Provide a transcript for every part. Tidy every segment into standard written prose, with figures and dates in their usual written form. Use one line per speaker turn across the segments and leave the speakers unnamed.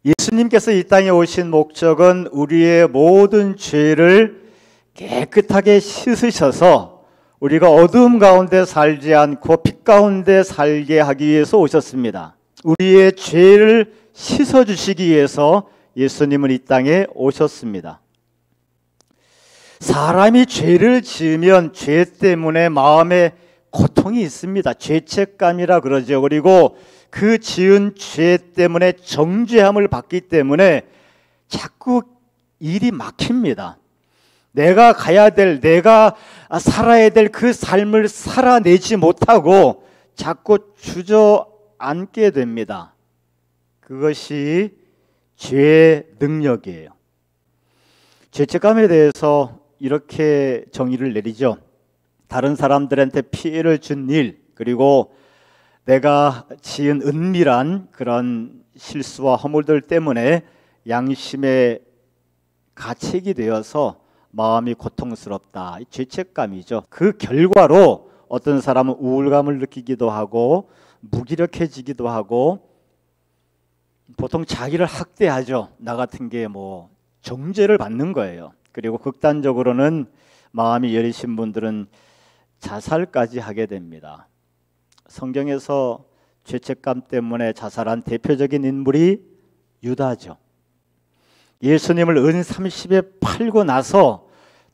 예수님께서 이 땅에 오신 목적은 우리의 모든 죄를 깨끗하게 씻으셔서 우리가 어두움 가운데 살지 않고 빛 가운데 살게 하기 위해서 오셨습니다. 우리의 죄를 씻어주시기 위해서 예수님은 이 땅에 오셨습니다. 사람이 죄를 지으면 죄 때문에 마음에 고통이 있습니다. 죄책감이라 그러죠. 그리고 그 지은 죄 때문에 정죄함을 받기 때문에 자꾸 일이 막힙니다. 내가 가야 될, 내가 살아야 될 그 삶을 살아내지 못하고 자꾸 주저앉게 됩니다. 그것이 죄의 능력이에요. 죄책감에 대해서 이렇게 정의를 내리죠. 다른 사람들한테 피해를 준 일, 그리고 내가 지은 은밀한 그런 실수와 허물들 때문에 양심의 가책이 되어서 마음이 고통스럽다. 죄책감이죠. 그 결과로 어떤 사람은 우울감을 느끼기도 하고 무기력해지기도 하고 보통 자기를 학대하죠. 나 같은 게 뭐 정죄를 받는 거예요. 그리고 극단적으로는 마음이 여리신 분들은 자살까지 하게 됩니다. 성경에서 죄책감 때문에 자살한 대표적인 인물이 유다죠. 예수님을 은 30에 팔고 나서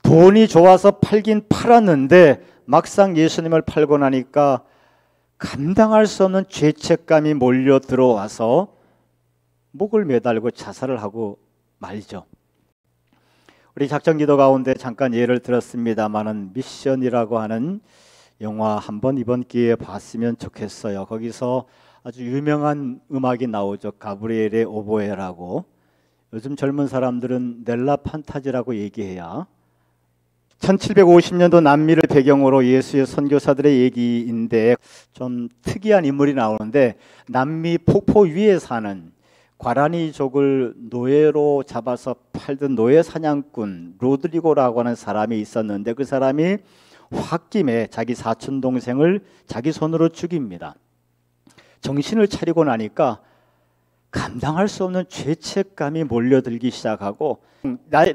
돈이 좋아서 팔긴 팔았는데 막상 예수님을 팔고 나니까 감당할 수 없는 죄책감이 몰려 들어와서 목을 매달고 자살을 하고 말죠. 우리 작전기도 가운데 잠깐 예를 들었습니다마는 미션이라고 하는 영화 한번 이번 기회에 봤으면 좋겠어요. 거기서 아주 유명한 음악이 나오죠. 가브리엘의 오보에라고. 요즘 젊은 사람들은 넬라 판타지라고 얘기해야 1750년도 남미를 배경으로 예수의 선교사들의 얘기인데 좀 특이한 인물이 나오는데 남미 폭포 위에 사는 과라니족을 노예로 잡아서 팔던 노예 사냥꾼 로드리고라고 하는 사람이 있었는데 그 사람이 홧김에 자기 사촌 동생을 자기 손으로 죽입니다. 정신을 차리고 나니까 감당할 수 없는 죄책감이 몰려들기 시작하고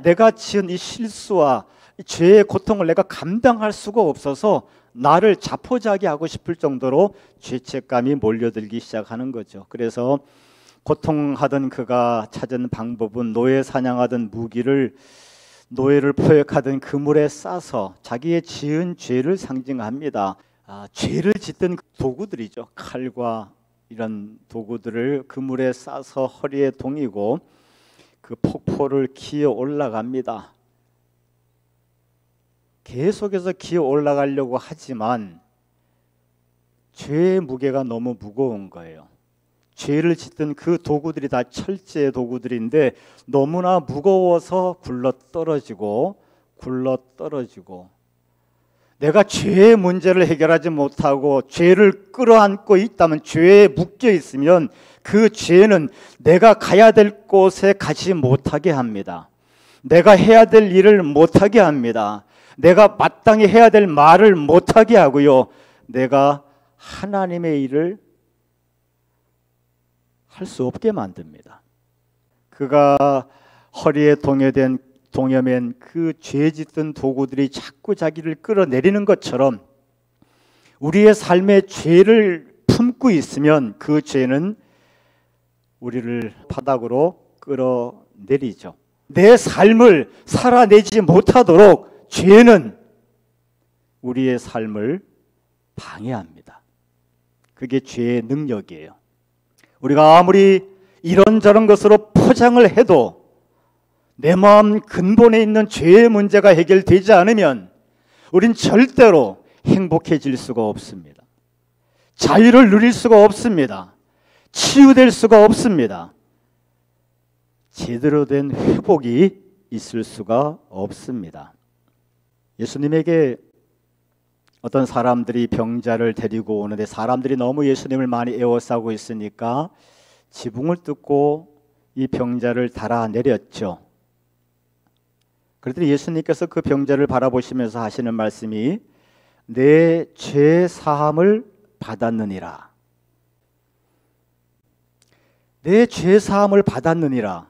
내가 지은 이 실수와 죄의 고통을 내가 감당할 수가 없어서 나를 자포자기하고 싶을 정도로 죄책감이 몰려들기 시작하는 거죠. 그래서 고통하던 그가 찾은 방법은 노예 사냥하던 무기를 노예를 포획하던 그물에 싸서 자기의 지은 죄를 상징합니다. 죄를 짓던 도구들이죠. 칼과 이런 도구들을 그물에 싸서 허리에 동이고 그 폭포를 기어 올라갑니다. 계속해서 기어 올라가려고 하지만 죄의 무게가 너무 무거운 거예요. 죄를 짓던 그 도구들이 다 철제 도구들인데 너무나 무거워서 굴러떨어지고 내가 죄의 문제를 해결하지 못하고 죄를 끌어안고 있다면, 죄에 묶여 있으면 그 죄는 내가 가야 될 곳에 가지 못하게 합니다. 내가 해야 될 일을 못하게 합니다. 내가 마땅히 해야 될 말을 못하게 하고요, 내가 하나님의 일을 할 수 없게 만듭니다. 그가 허리에 동여맨 그 죄 짓던 도구들이 자꾸 자기를 끌어내리는 것처럼 우리의 삶에 죄를 품고 있으면 그 죄는 우리를 바닥으로 끌어내리죠. 내 삶을 살아내지 못하도록 죄는 우리의 삶을 방해합니다. 그게 죄의 능력이에요. 우리가 아무리 이런저런 것으로 포장을 해도 내 마음 근본에 있는 죄의 문제가 해결되지 않으면 우린 절대로 행복해질 수가 없습니다. 자유를 누릴 수가 없습니다. 치유될 수가 없습니다. 제대로 된 회복이 있을 수가 없습니다. 예수님에게 어떤 사람들이 병자를 데리고 오는데 사람들이 너무 예수님을 많이 에워싸고 있으니까 지붕을 뜯고 이 병자를 달아내렸죠. 그랬더니 예수님께서 그 병자를 바라보시면서 하시는 말씀이 내 죄 사함을 받았느니라. 내 죄사함을 받았느니라.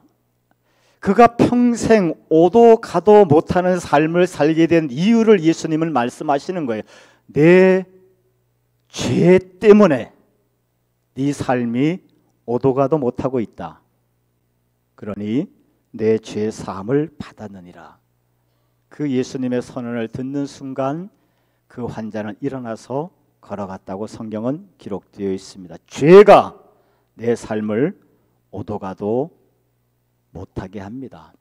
그가 평생 오도 가도 못하는 삶을 살게 된 이유를 예수님은 말씀하시는 거예요. 내 죄 때문에 네 삶이 오도 가도 못하고 있다. 그러니 내 죄 사함을 받았느니라. 그 예수님의 선언을 듣는 순간 그 환자는 일어나서 걸어갔다고 성경은 기록되어 있습니다. 죄가 내 삶을 오도 가도 못하게 합니다.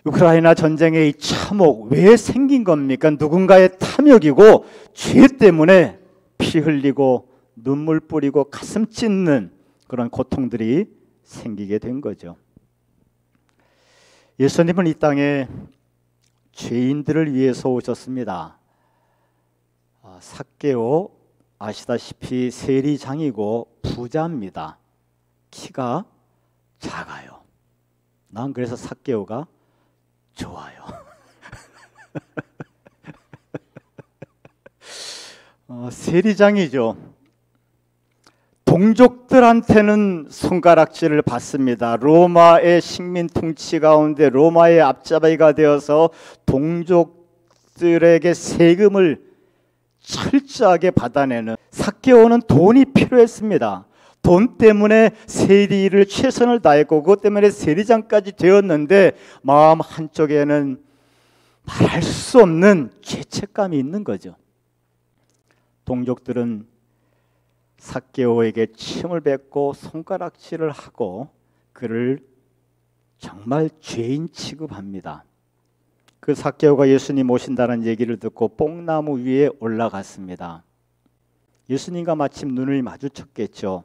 우크라이나 전쟁의 이 참혹 왜 생긴 겁니까? 누군가의 탐욕이고 죄 때문에 피 흘리고 눈물 뿌리고 가슴 찢는 그런 고통들이 생기게 된 거죠. 예수님은 이 땅에 죄인들을 위해서 오셨습니다. 삭개오 아시다시피 세리장이고 부자입니다. 키가 작아요. 난 그래서 삭개오가 좋아요. 세리장이죠. 동족들한테는 손가락질을 받습니다. 로마의 식민 통치 가운데 로마의 앞잡이가 되어서 동족들에게 세금을 철저하게 받아내는 삭개오는 돈이 필요했습니다. 돈 때문에 세리를 최선을 다했고 그것 때문에 세리장까지 되었는데 마음 한쪽에는 말할 수 없는 죄책감이 있는 거죠. 동족들은 삭개오에게 침을 뱉고 손가락질을 하고 그를 정말 죄인 취급합니다. 그 삭개오가 예수님 오신다는 얘기를 듣고 뽕나무 위에 올라갔습니다. 예수님과 마침 눈을 마주쳤겠죠.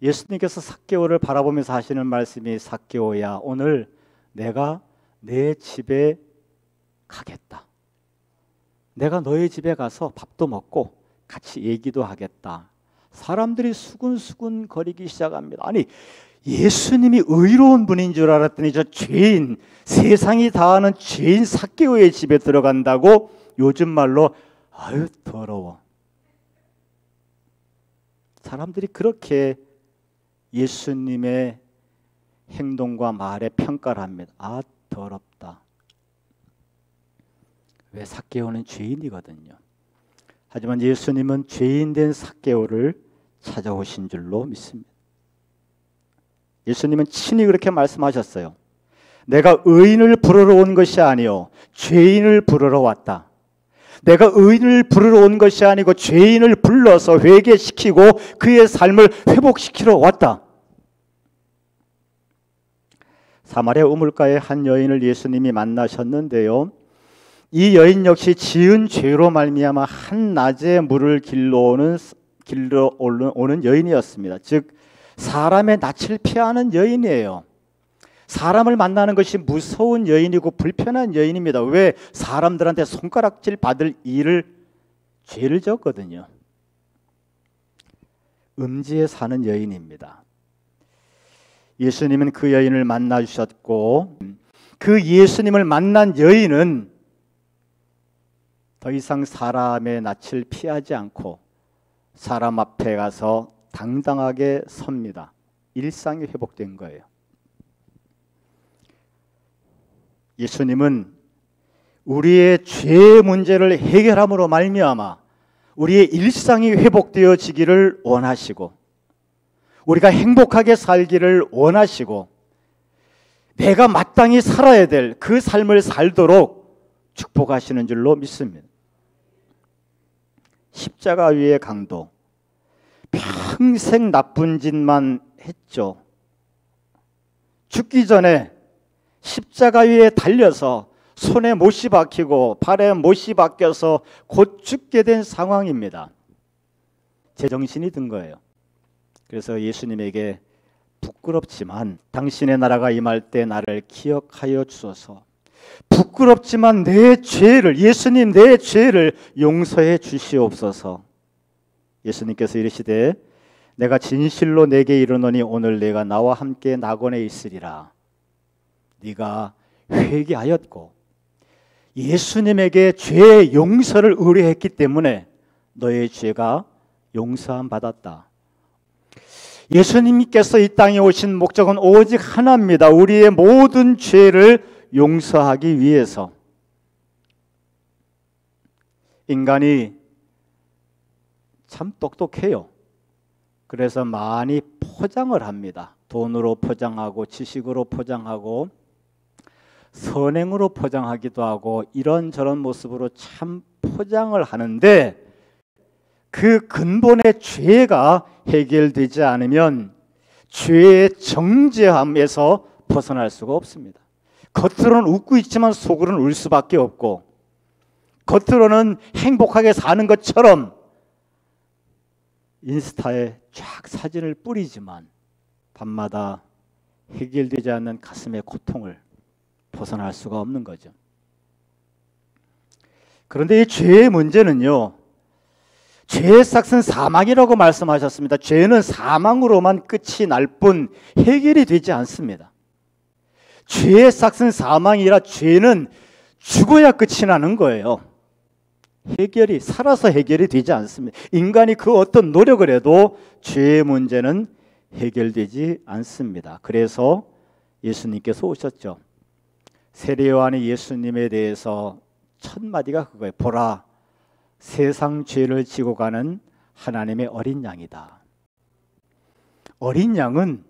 예수님께서 삭개오를 바라보면서 하시는 말씀이 삭개오야 오늘 내가 내 집에 가겠다. 내가 너의 집에 가서 밥도 먹고 같이 얘기도 하겠다. 사람들이 수근수근 거리기 시작합니다. 아니 예수님이 의로운 분인 줄 알았더니 저 죄인 세상이 다하는 죄인 삭개오의 집에 들어간다고 요즘 말로 아유 더러워. 사람들이 그렇게 예수님의 행동과 말에 평가를 합니다. 아 더럽다. 왜 삭개오는 죄인이거든요. 하지만 예수님은 죄인 된 삭개오를 찾아오신 줄로 믿습니다. 예수님은 친히 그렇게 말씀하셨어요. 내가 의인을 부르러 온 것이 아니요 죄인을 부르러 왔다. 내가 의인을 부르러 온 것이 아니고 죄인을 불러서 회개시키고 그의 삶을 회복시키러 왔다. 사마리아 우물가에 한 여인을 예수님이 만나셨는데요. 이 여인 역시 지은 죄로 말미암아 한낮에 물을 길러 오는 여인이었습니다. 즉 사람의 낯을 피하는 여인이에요. 사람을 만나는 것이 무서운 여인이고 불편한 여인입니다. 왜? 사람들한테 손가락질 받을 죄를 졌거든요. 음지에 사는 여인입니다. 예수님은 그 여인을 만나 주셨고 그 예수님을 만난 여인은 더 이상 사람의 낯을 피하지 않고 사람 앞에 가서 당당하게 섭니다. 일상이 회복된 거예요. 예수님은 우리의 죄의 문제를 해결함으로 말미암아 우리의 일상이 회복되어지기를 원하시고 우리가 행복하게 살기를 원하시고 내가 마땅히 살아야 될 그 삶을 살도록 축복하시는 줄로 믿습니다. 십자가 위의 강도 평생 나쁜 짓만 했죠. 죽기 전에 십자가 위에 달려서 손에 못이 박히고 발에 못이 박혀서 곧 죽게 된 상황입니다. 제정신이 든 거예요. 그래서 예수님에게 부끄럽지만 당신의 나라가 임할 때 나를 기억하여 주소서. 부끄럽지만 내 죄를 예수님 내 죄를 용서해 주시옵소서. 예수님께서 이르시되 내가 진실로 내게 이르노니 오늘 내가 나와 함께 낙원에 있으리라. 네가 회개하였고 예수님에게 죄의 용서를 의뢰했기 때문에 너의 죄가 용서함 받았다. 예수님께서 이 땅에 오신 목적은 오직 하나입니다. 우리의 모든 죄를 용서하기 위해서. 인간이 참 똑똑해요. 그래서 많이 포장을 합니다. 돈으로 포장하고 지식으로 포장하고 선행으로 포장하기도 하고 이런저런 모습으로 참 포장을 하는데 그 근본의 죄가 해결되지 않으면 죄의 정죄함에서 벗어날 수가 없습니다. 겉으로는 웃고 있지만 속으로는 울 수밖에 없고 겉으로는 행복하게 사는 것처럼 인스타에 쫙 사진을 뿌리지만 밤마다 해결되지 않는 가슴의 고통을 벗어날 수가 없는 거죠. 그런데 이 죄의 문제는요, 죄의 삭은 사망이라고 말씀하셨습니다. 죄는 사망으로만 끝이 날 뿐 해결이 되지 않습니다. 죄의 삭은 사망이라 죄는 죽어야 끝이 나는 거예요. 살아서 해결이 되지 않습니다. 인간이 그 어떤 노력을 해도 죄의 문제는 해결되지 않습니다. 그래서 예수님께서 오셨죠. 세례 요한이 예수님에 대해서 첫 마디가 그거예요. 보라, 세상 죄를 지고 가는 하나님의 어린 양이다. 어린 양은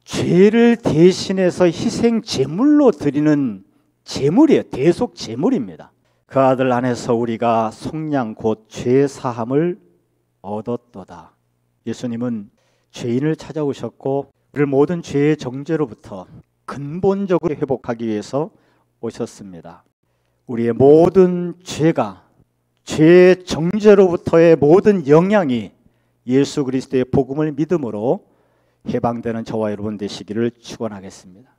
죄를 대신해서 희생 제물로 드리는 제물이에요. 대속 제물입니다. 그 아들 안에서 우리가 속량 곧 죄 사함을 얻었도다. 예수님은 죄인을 찾아오셨고 우리를 모든 죄의 정죄로부터 근본적으로 회복하기 위해서 오셨습니다. 우리의 모든 죄가 죄의 정죄로부터의 모든 영향이 예수 그리스도의 복음을 믿음으로 해방되는 저와 여러분 되시기를 축원하겠습니다.